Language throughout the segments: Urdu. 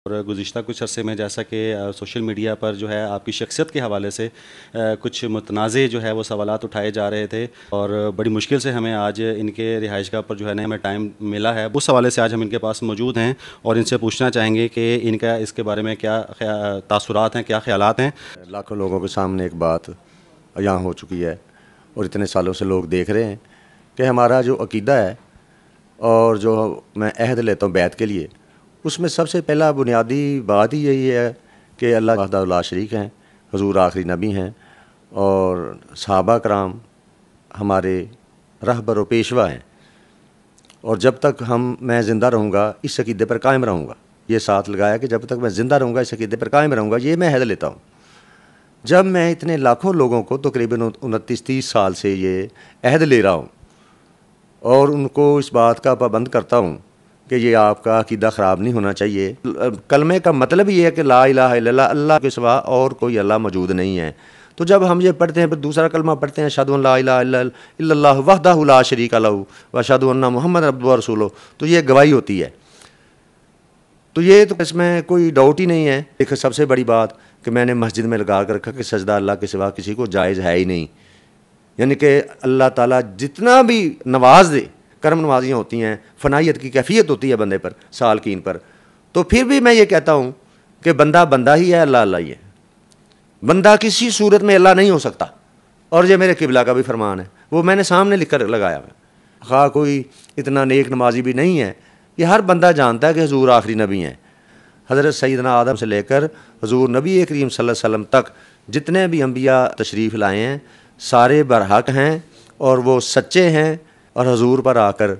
اور گزشتہ کچھ عرصے میں جیسا کہ سوشل میڈیا پر جو ہے آپ کی شخصیت کے حوالے سے کچھ متنازع جو ہے وہ سوالات اٹھائے جا رہے تھے، اور بڑی مشکل سے ہمیں آج ان کے رہائش گاہ پر جو ہے نا ہمیں ٹائم ملا ہے۔ اس حوالے سے آج ہم ان کے پاس موجود ہیں اور ان سے پوچھنا چاہیں گے کہ ان کا اس کے بارے میں کیا تاثرات ہیں، کیا خیالات ہیں۔ لاکھوں لوگوں کے سامنے ایک بات یہاں ہو چکی ہے اور اتنے سالوں سے لوگ دیکھ رہے ہیں کہ ہمارا جو عقیدہ ہے اور جو میں عہد لیتا ہوں بیعت کے لیے، اس میں سب سے پہلا بنیادی بات ہی یہی ہے کہ اللہ وحدہ لا شریک ہیں، حضور آخری نبی ہیں اور صحابہ کرام ہمارے رہبر و پیشوا ہیں، اور جب تک میں زندہ رہوں گا اس عقیدے پر قائم رہوں گا۔ یہ ساتھ لگایا کہ جب تک میں زندہ رہوں گا اس عقیدے پر قائم رہوں گا، یہ میں عہد لیتا ہوں۔ جب میں اتنے لاکھوں لوگوں کو تقریباً 29-30 سال سے یہ عہد لے رہا ہوں اور ان کو اس بات کا پابند کرتا ہوں کہ یہ آپ کا عقیدہ خراب نہیں ہونا چاہیے۔ کلمے کا مطلب یہ ہے کہ لا الہ الا اللہ، اللہ کے سوا اور کوئی اللہ موجود نہیں ہے۔ تو جب ہم یہ پڑھتے ہیں، پھر دوسرا کلمہ پڑھتے ہیں اشہد ان لا الہ الا اللہ وحدہ لا شریک لہ واشہد ان محمد عبدہ ورسولہ، تو یہ گواہی ہوتی ہے۔ تو یہ تو اس میں کوئی ڈاؤٹ ہی نہیں ہے۔ ایک سب سے بڑی بات کہ میں نے مسجد میں لگا کر رکھا کہ سجدہ اللہ کے سوا کسی کو جائز ہے ہی نہیں، یعنی کہ اللہ تعالیٰ جتنا بھی نواز دے، کرم نوازیاں ہوتی ہیں، فنائیت کی کیفیت ہوتی ہے بندے پر، سالکین پر، تو پھر بھی میں یہ کہتا ہوں کہ بندہ بندہ ہی ہے، اللہ اللہ ہی ہے۔ بندہ کسی صورت میں اللہ نہیں ہو سکتا، اور یہ میرے قبلہ کا بھی فرمان ہے، وہ میں نے سامنے لکھ کر لگایا ہے۔ خواہ کوئی اتنا نیک نمازی بھی نہیں ہے، یہ ہر بندہ جانتا ہے کہ حضور آخری نبی ہیں۔ حضرت سیدنا آدم سے لے کر حضور نبی کریم صلی اللہ علیہ وسلم تک جتنے بھی انبیاء تشریف لائے ہیں سارے برحق ہیں اور وہ سچے ہیں، اور حضور پر آ کر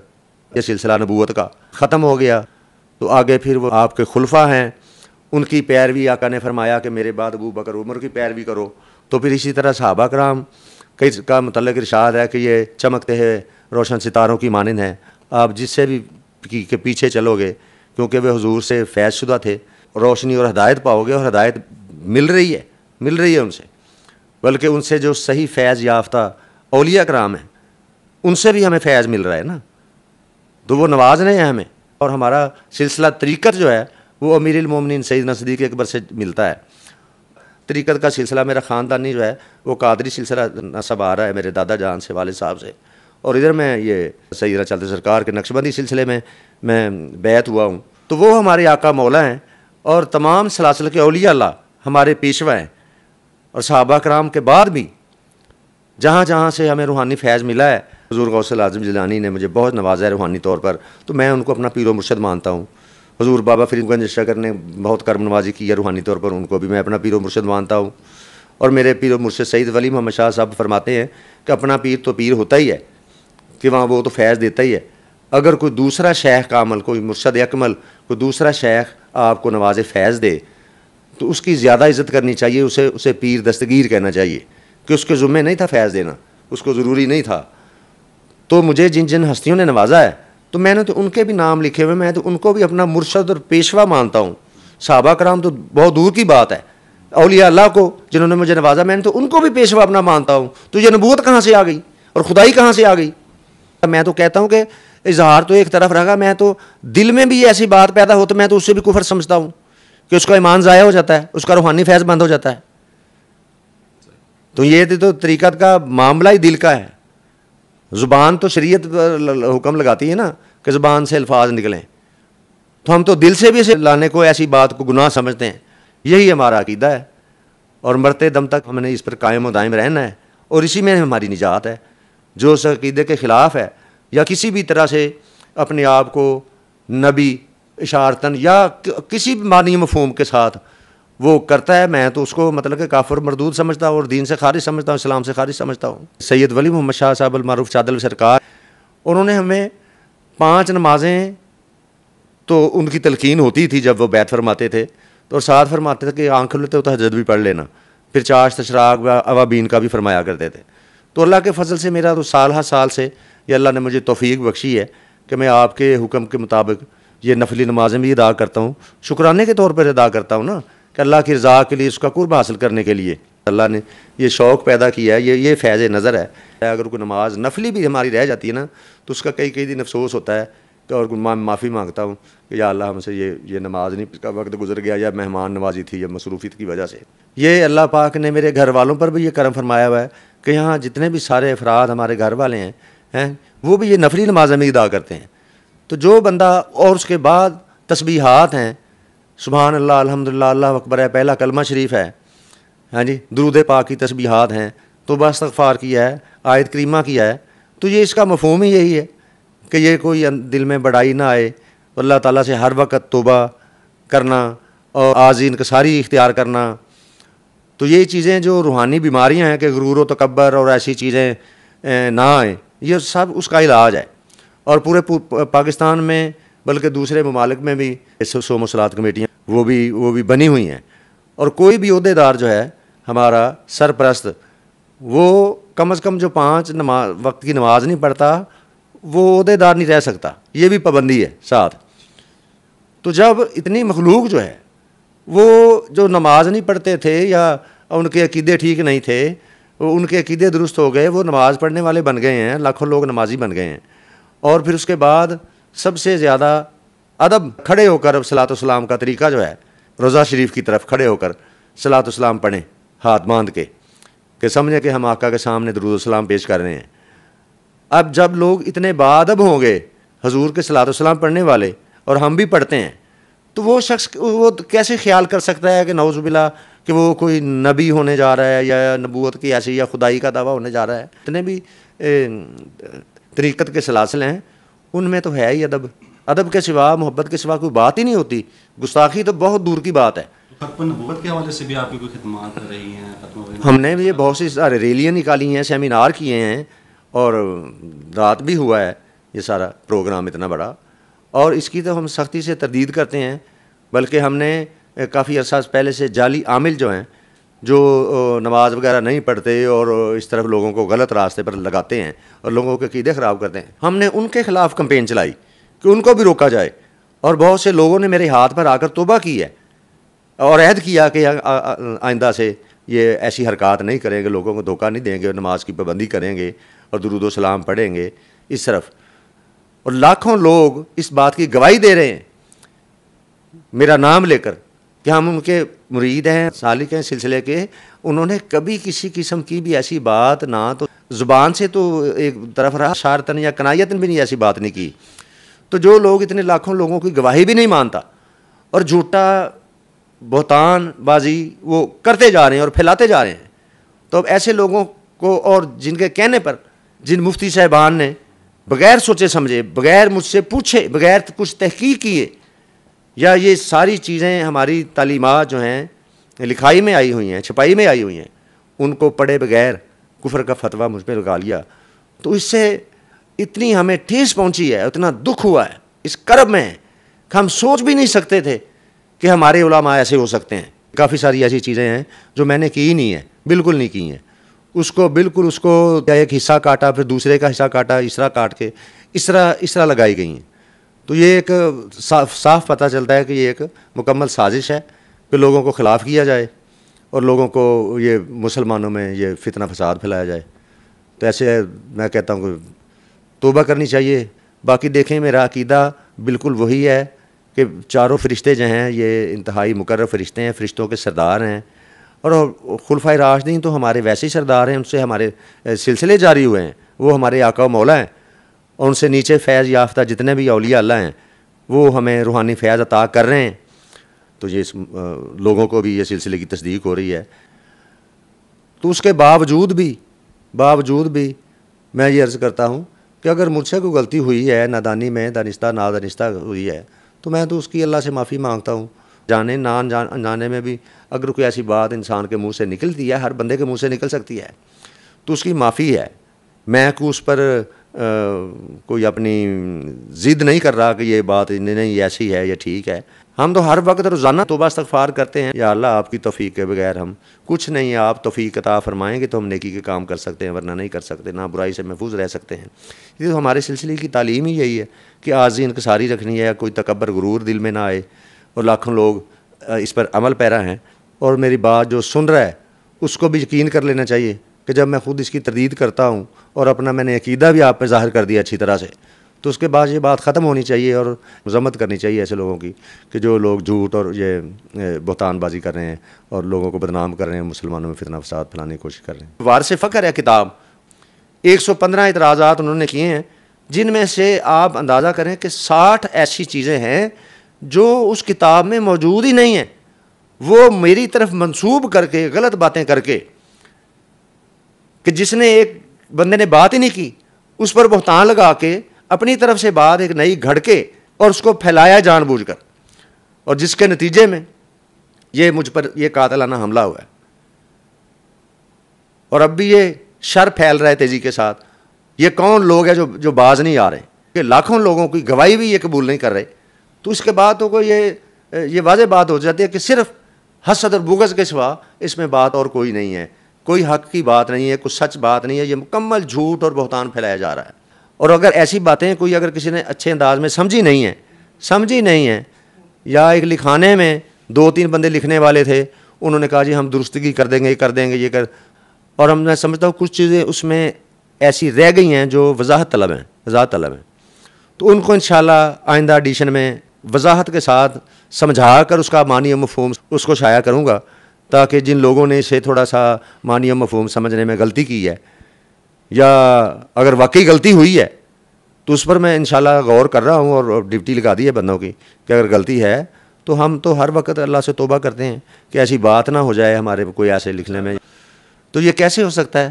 یہ سلسلہ نبوت کا ختم ہو گیا۔ تو آگے پھر وہ آپ کے خلفاء ہیں، ان کی پیروی آقا نے فرمایا کہ میرے بعد ابو بکر عمر کی پیروی کرو۔ تو پھر اسی طرح صحابہ کرام کا متعلق ارشاد ہے کہ یہ چمکتے ہیں روشن ستاروں کی مانند ہیں، آپ جس سے بھی کے پیچھے چلو گے، کیونکہ وہ حضور سے فیض شدہ تھے، روشنی اور ہدایت پاؤ گے، اور ہدایت مل رہی ہے ان سے، بلکہ ان سے جو صحیح فیض یافتہ اولیاء کرام ہیں ان سے بھی ہمیں فیض مل رہا ہے نا، تو وہ نواز رہے ہیں ہمیں۔ اور ہمارا سلسلہ طریقت جو ہے وہ امیر المومنین سیدنا صدیق اکبر سے ملتا ہے۔ طریقت کا سلسلہ میرا خاندانی جو ہے وہ قادری سلسلہ نسب آ رہا ہے میرے دادا جان سے، والد صاحب سے، اور ادھر میں یہ سیدنا چلتے سرکار کے نقشبندی سلسلے میں بیعت ہوا ہوں۔ تو وہ ہمارے آقا مولا ہیں، اور تمام سلاسل کے اولیاء اللہ ہمارے پیشوا ہیں، اور صحابہ کرام کے بعد بھی جہاں جہاں سے ہمیں روحانی فیض ملا ہے، حضور غوث الاعظم جیلانی نے مجھے بہت نوازا ہے روحانی طور پر، تو میں ان کو اپنا پیر و مرشد مانتا ہوں۔ حضور بابا فرید گنج اشرکر نے بہت کرم نوازی کی ہے روحانی طور پر، ان کو بھی میں اپنا پیر و مرشد مانتا ہوں۔ اور میرے پیر و مرشد سید ولی محمد شاہ صاحب فرماتے ہیں کہ اپنا پیر تو پیر ہوتا ہی ہے، کہ وہاں وہ تو فیض دیتا ہی ہے، اگر کوئی دوسرا شیخ کامل، کوئی مرشد اکمل، کوئی دوسرا شیخ آپ کو نواز فیض دے تو اس کی زیادہ عزت کرنی چاہیے، اسے پیر دستگیر کہنا چاہیے، کہ اس کے ذمہ نہیں تھا فیض دینا، اس کو ضروری نہیں تھا۔ تو مجھے جن جن ہستیوں نے نوازا ہے تو میں نے تو ان کے بھی نام لکھے ہوئے، میں تو ان کو بھی اپنا مرشد اور پیشوا مانتا ہوں۔ صحابہ کرام تو بہت دور کی بات ہے، اولیاء اللہ کو جنہوں نے مجھے نوازا میں نے تو ان کو بھی پیشوا اپنا مانتا ہوں۔ تو یہ نبوت کہاں سے آ گئی اور خدائی کہاں سے آ گئی؟ میں تو کہتا ہوں کہ اظہار تو ایک طرف رہا، میں تو دل میں بھی ایسی بات پیدا ہو تو میں تو اس سے بھی کفر سمجھتا ہوں کہ اس کا ایمان ضائع ہو جاتا ہے، اس کا روحانی فیض بند ہو جاتا ہے۔ تو یہ تو طریقت کا معاملہ ہی دل کا ہے۔ زبان تو شریعت حکم لگاتی ہے نا کہ زبان سے الفاظ نکلیں، تو ہم تو دل سے بھی اسے لانے کو ایسی بات کو گناہ سمجھتے ہیں۔ یہی ہمارا عقیدہ ہے، اور مرتے دم تک ہم نے اس پر قائم و دائم رہنا ہے، اور اسی میں ہماری نجات ہے۔ جو اس عقیدے کے خلاف ہے یا کسی بھی طرح سے اپنے آپ کو نبی اشارتاً یا کسی بھی معنی مفہوم کے ساتھ وہ کرتا ہے، میں تو اس کو مطلب کہ کافر مردود سمجھتا ہوں اور دین سے خارج سمجھتا ہوں، اسلام سے خارج سمجھتا ہوں۔ سید ولی محمد شاہ صاحب المعروف چادل سرکار، انہوں نے ہمیں 5 نمازیں تو ان کی تلقین ہوتی تھی جب وہ بیعت فرماتے تھے، تو ساتھ فرماتے تھے کہ آنکھ کھلے تو تہجد بھی پڑھ لینا، پھر چاشت اشراق و اوابین کا بھی فرمایا کرتے تھے۔ تو اللہ کے فضل سے میرا تو سال ہر سال سے یہ اللہ نے مجھے توفیق بخشی ہے کہ میں آپ کے حکم کے مطابق یہ نفلی نمازیں بھی ادا کرتا ہوں، شکرانے کے طور پر ادا کرتا ہوں نا، کہ اللہ کی رضا کے لیے، اس کا قرب حاصل کرنے کے لیے اللہ نے یہ شوق پیدا کیا ہے، یہ فیض نظر ہے۔ اگر کوئی نماز نفلی بھی ہماری رہ جاتی ہے نا تو اس کا کئی دن افسوس ہوتا ہے اور معافی مانگتا ہوں کہ یا اللہ ہم سے یہ نماز نہیں کا وقت گزر گیا، یا مہمان نوازی تھی یا مصروفیت کی وجہ سے۔ یہ اللہ پاک نے میرے گھر والوں پر بھی یہ کرم فرمایا ہوا ہے کہ یہاں جتنے بھی سارے افراد ہمارے گھر والے ہیں وہ بھی یہ نفلی نمازیں بھی ادا کرتے ہیں۔ تو جو بندہ، اور اس کے بعد تسبیحات ہیں، سبحان اللہ، الحمدللہ، اللہ اکبر ہے، پہلا کلمہ شریف ہے، ہاں جی، درود پاک کی تسبیحات ہیں، توبہ استغفار کیا ہے، آیت کریمہ کیا ہے، تو یہ اس کا مفہوم ہی یہی ہے کہ یہ کوئی دل میں بڑائی نہ آئے، اللہ تعالیٰ سے ہر وقت توبہ کرنا اور عاجزی انکساری اختیار کرنا۔ تو یہ چیزیں جو روحانی بیماریاں ہیں کہ غرور و تکبر اور ایسی چیزیں نہ آئیں، یہ سب اس کا علاج ہے۔ اور پورے پاکستان میں بلکہ دوسرے ممالک میں بھی صوم و صلات کمیٹیاں وہ بھی بنی ہوئی ہیں، اور کوئی بھی عہدے دار جو ہے ہمارا سرپرست، وہ کم از کم جو 5 وقت کی نماز نہیں پڑھتا وہ عہدے دار نہیں رہ سکتا، یہ بھی پابندی ہے ساتھ۔ تو جب اتنی مخلوق جو ہے وہ جو نماز نہیں پڑھتے تھے یا ان کے عقیدے ٹھیک نہیں تھے، ان کے عقیدے درست ہو گئے، وہ نماز پڑھنے والے بن گئے ہیں، لاکھوں لوگ نمازی بن گئے ہیں، اور پھر اس کے بعد سب سے زیادہ ادب کھڑے ہو کر صلاۃ والسلام کا طریقہ جو ہے، روضہ شریف کی طرف کھڑے ہو کر صلاۃ والسلام پڑھیں ہاتھ باندھ کے، کہ سمجھیں کہ ہم آقا کے سامنے درود والسلام پیش کر رہے ہیں۔ اب جب لوگ اتنے باادب ہوں گے حضور کے صلاۃ والسلام پڑھنے والے، اور ہم بھی پڑھتے ہیں، تو وہ شخص وہ کیسے خیال کر سکتا ہے کہ نعوذ باللہ کہ وہ کوئی نبی ہونے جا رہا ہے یا نبوت کی ایسی یا خدائی کا دعویٰ ہونے جا رہا ہے۔ اتنے بھی طریقت کے سلاسل ہیں، ان میں تو ہے ہی ادب، ادب کے سوا، محبت کے سوا کوئی بات ہی نہیں ہوتی، گستاخی تو بہت دور کی بات ہے۔ ختم نبوت کے حوالے سے بھی آپ کی کوئی خدمات رہی ہیں؟ ہم نے بھی بہت سی سارے ریلیاں نکالی ہیں، سیمینار کیے ہیں، اور رات بھی ہوا ہے یہ سارا پروگرام اتنا بڑا، اور اس کی تو ہم سختی سے تردید کرتے ہیں۔ بلکہ ہم نے کافی عرصہ پہلے سے جعلی عامل جو ہیں، جو نماز وغیرہ نہیں پڑھتے اور اس طرف لوگوں کو غلط راستے پر لگاتے ہیں اور لوگوں کے عقیدے خراب کرتے ہیں، ہم نے ان کے خلاف کمپین چلائی کہ ان کو بھی روکا جائے، اور بہت سے لوگوں نے میرے ہاتھ پر آ کر توبہ کی ہے اور عہد کیا کہ آئندہ سے یہ ایسی حرکات نہیں کریں گے، لوگوں کو دھوکہ نہیں دیں گے، نماز کی پابندی کریں گے اور درود و سلام پڑھیں گے اس طرف۔ اور لاکھوں لوگ اس بات کی گواہی دے رہے ہیں میرا نام لے کر کہ ہم ان کے مرید ہیں، سالک ہیں سلسلے کے، انہوں نے کبھی کسی قسم کی بھی ایسی بات نہ تو زبان سے تو ایک طرف رہا، شارتن یا کنایتن بھی نہیں ایسی بات نہیں کی۔ تو جو لوگ اتنے لاکھوں لوگوں کی گواہی بھی نہیں مانتا اور جھوٹا بہتان بازی وہ کرتے جا رہے ہیں اور پھیلاتے جا رہے ہیں، تو اب ایسے لوگوں کو، اور جن کے کہنے پر جن مفتی صاحبان نے بغیر سوچے سمجھے، بغیر مجھ سے پوچھے، بغیر کچھ تحقیق کیے، یا یہ ساری چیزیں ہماری تعلیمات جو ہیں لکھائی میں آئی ہوئی ہیں، چھپائی میں آئی ہوئی ہیں، ان کو پڑھے بغیر کفر کا فتویٰ مجھ پہ لگا لیا، تو اس سے اتنی ہمیں ٹھیس پہنچی ہے، اتنا دکھ ہوا ہے، اس کرب میں کہ ہم سوچ بھی نہیں سکتے تھے کہ ہمارے علماء ایسے ہو سکتے ہیں۔ کافی ساری ایسی چیزیں ہیں جو میں نے کی ہی نہیں ہیں، بالکل نہیں کی ہیں، اس کو ایک حصہ کاٹا، پھر دوسرے کا حصہ کاٹا، اس طرح کاٹ کے اس طرح لگائی گئی ہیں۔ تو یہ ایک صاف پتہ چلتا ہے کہ یہ ایک مکمل سازش ہے کہ لوگوں کو خلاف کیا جائے اور لوگوں کو یہ مسلمانوں میں یہ فتنہ فساد پھیلایا جائے۔ تو ایسے میں کہتا ہوں کہ توبہ کرنی چاہیے۔ باقی دیکھیں میرا عقیدہ بالکل وہی ہے کہ چاروں فرشتے جو ہیں یہ انتہائی مقرب فرشتے ہیں، فرشتوں کے سردار ہیں، اور خلفائے راشدین تو ہمارے ویسے ہی سردار ہیں، ان سے ہمارے سلسلے جاری ہوئے ہیں، وہ ہمارے آقا و مولا ہیں، اور ان سے نیچے فیض یافتہ جتنے بھی اولیاء اللہ ہیں وہ ہمیں روحانی فیض عطا کر رہے ہیں۔ تو یہ لوگوں کو بھی یہ سلسلے کی تصدیق ہو رہی ہے۔ تو اس کے باوجود بھی میں یہ عرض کرتا ہوں کہ اگر مجھ سے کوئی غلطی ہوئی ہے، نادانی میں دانستہ نادانستہ ہوئی ہے، تو میں تو اس کی اللہ سے معافی مانگتا ہوں۔ جانے نہ جانے میں بھی اگر کوئی ایسی بات انسان کے منہ سے نکلتی ہے، ہر بندے کے منہ سے نکل سکتی ہے، تو اس کی معافی ہے۔ میں کو اس پر کوئی اپنی ضد نہیں کر رہا کہ یہ بات نہیں ایسی ہے، یہ ٹھیک ہے۔ ہم تو ہر وقت روزانہ توبہ استغفار کرتے ہیں، یا اللہ آپ کی توفیق کے بغیر ہم کچھ نہیں، آپ توفیق عطا فرمائیں گے تو ہم نیکی کے کام کر سکتے ہیں، ورنہ نہیں کر سکتے، نہ برائی سے محفوظ رہ سکتے ہیں۔ یہ تو ہمارے سلسلے کی تعلیم ہی یہی ہے کہ عاجزی انکساری رکھنی ہے، کوئی تکبر غرور دل میں نہ آئے، اور لاکھوں لوگ اس پر عمل پیرا ہیں، اور میری بات جو سن رہا ہے اس کو بھی یقین کر لینا چاہیے کہ جب میں خود اس کی تردید کرتا ہوں اور اپنا میں نے عقیدہ بھی آپ پہ ظاہر کر دیا اچھی طرح سے، تو اس کے بعد یہ بات ختم ہونی چاہیے اور مذمت کرنی چاہیے ایسے لوگوں کی کہ جو لوگ جھوٹ اور یہ بہتان بازی کر رہے ہیں اور لوگوں کو بدنام کر رہے ہیں، مسلمانوں میں فتنہ فساد پھیلانے کی کوشش کر رہے ہیں۔ وارث فخر ہے کتاب، 115 اعتراضات انہوں نے کیے ہیں، جن میں سے آپ اندازہ کریں کہ 60 ایسی چیزیں ہیں جو اس کتاب میں موجود ہی نہیں ہیں، وہ میری طرف منسوب کر کے غلط باتیں کر کے کہ جس نے ایک بندے نے بات ہی نہیں کی اس پر بہتان لگا کے اپنی طرف سے بات ایک نئی گھڑ کے اور اس کو پھیلایا جان بوجھ کر، اور جس کے نتیجے میں یہ مجھ پر یہ قاتلانہ حملہ ہوا ہے، اور اب بھی یہ شر پھیل رہا ہے تیزی کے ساتھ۔ یہ کون لوگ ہیں جو باز نہیں آ رہے کہ لاکھوں لوگوں کی گواہی بھی یہ قبول نہیں کر رہے، تو اس کے بعد تو کوئی یہ واضح بات ہو جاتی ہے کہ صرف حسد اور بغض کے سوا اس میں بات اور کوئی نہیں ہے، کوئی حق کی بات نہیں ہے، کوئی سچ بات نہیں ہے، یہ مکمل جھوٹ اور بہتان پھیلایا جا رہا ہے۔ اور اگر ایسی باتیں کوئی اگر کسی نے اچھے انداز میں سمجھی نہیں ہیں یا ایک لکھانے میں 2-3 بندے لکھنے والے تھے، انہوں نے کہا جی ہم درستگی کر دیں گے یہ کر، اور میں سمجھتا ہوں کچھ چیزیں اس میں ایسی رہ گئی ہیں جو وضاحت طلب ہیں، تو ان کو انشاءاللہ آئندہ ایڈیشن میں وضاحت کے ساتھ سمجھا کر اس کا معنی و مفہوم اس کو شائع کروں گا، تاکہ جن لوگوں نے اسے تھوڑا سا معنی و مفہوم سمجھنے میں غلطی کی ہے یا اگر واقعی غلطی ہوئی ہے تو اس پر میں انشاءاللہ غور کر رہا ہوں اور ڈیوٹی لگا دی ہے بندوں کی کہ اگر غلطی ہے تو ہم تو ہر وقت اللہ سے توبہ کرتے ہیں کہ ایسی بات نہ ہو جائے ہمارے کوئی ایسے لکھنے میں۔ تو یہ کیسے ہو سکتا ہے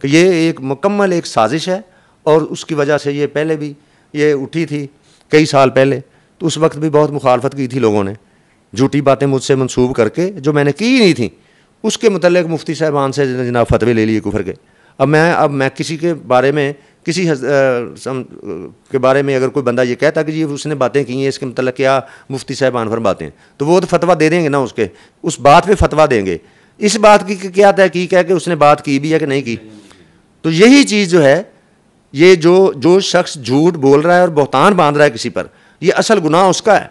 کہ یہ ایک مکمل ایک سازش ہے، اور اس کی وجہ سے یہ پہلے بھی یہ اٹھی تھی کئی سال پہلے، تو اس وقت بھی بہت مخالفت کی تھی لوگوں نے، جھوٹی باتیں مجھ سے منسوب کر کے جو میں نے کی ہی نہیں تھیں، اس کے متعلق مفتی صاحبان سے جناب فتوے لے لیے کفر کے۔ اب میں کسی کے بارے میں کے بارے میں اگر کوئی بندہ یہ کہتا کہ جی اس نے باتیں کی ہیں اس کے متعلق کیا مفتی صاحبان فرماتے ہیں، تو وہ تو فتویٰ دے دیں گے نا، اس بات پہ فتویٰ دیں گے، اس بات کی کیا تحقیق ہے کہ اس نے بات کی بھی ہے کہ نہیں کی۔ تو یہی چیز جو ہے، یہ جو شخص جھوٹ بول رہا ہے اور بہتان باندھ رہا ہے کسی پر، یہ اصل گناہ اس کا ہے،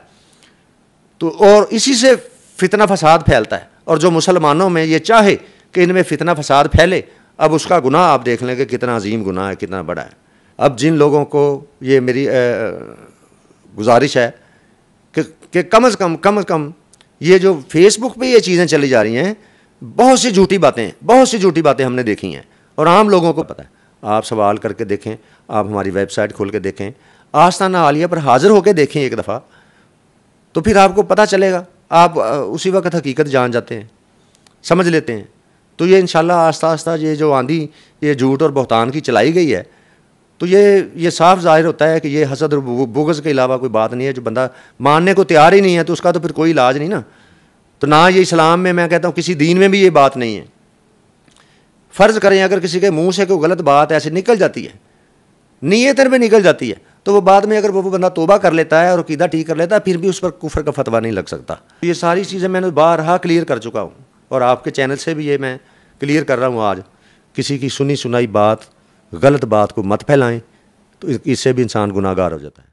تو اور اسی سے فتنہ فساد پھیلتا ہے، اور جو مسلمانوں میں یہ چاہے کہ ان میں فتنہ فساد پھیلے، اب اس کا گناہ آپ دیکھ لیں کہ کتنا عظیم گناہ ہے، کتنا بڑا ہے۔ اب جن لوگوں کو یہ میری گزارش ہے کہ کم از کم یہ جو فیس بک پہ یہ چیزیں چلی جا رہی ہیں، بہت سی جھوٹی باتیں ہم نے دیکھی ہیں اور عام لوگوں کو پتہ ہے۔ آپ سوال کر کے دیکھیں، آپ ہماری ویب سائٹ کھول کے دیکھیں، آستانہ عالیہ پر حاضر ہو کے دیکھیں ایک دفعہ، تو پھر آپ کو پتہ چلے گا، آپ اسی وقت حقیقت جان جاتے ہیں، سمجھ لیتے ہیں۔ تو یہ انشاءاللہ آہستہ آہستہ یہ جو آندھی یہ جھوٹ اور بہتان کی چلائی گئی ہے، تو یہ صاف ظاہر ہوتا ہے کہ یہ حسد اور بغض کے علاوہ کوئی بات نہیں ہے۔ جو بندہ ماننے کو تیار ہی نہیں ہے تو اس کا تو پھر کوئی علاج نہیں نا۔ تو نہ یہ اسلام میں کہتا ہوں کسی دین میں بھی یہ بات نہیں ہے۔ فرض کریں اگر کسی کے منہ سے کوئی غلط بات ایسے نکل جاتی ہے، نیتن میں نکل جاتی ہے، تو وہ بعد میں اگر وہ بندہ توبہ کر لیتا ہے اور عقیدہ ٹھیک کر لیتا ہے، پھر بھی اس پر کفر کا فتویٰ نہیں لگ سکتا۔ یہ ساری چیزیں میں نے بارہا کلیئر کر چکا ہوں، اور آپ کے چینل سے بھی یہ میں کلیئر کر رہا ہوں آج۔ کسی کی سنی سنائی بات، غلط بات کو مت پھیلائیں، تو اس سے بھی انسان گناہ گار ہو جاتا ہے۔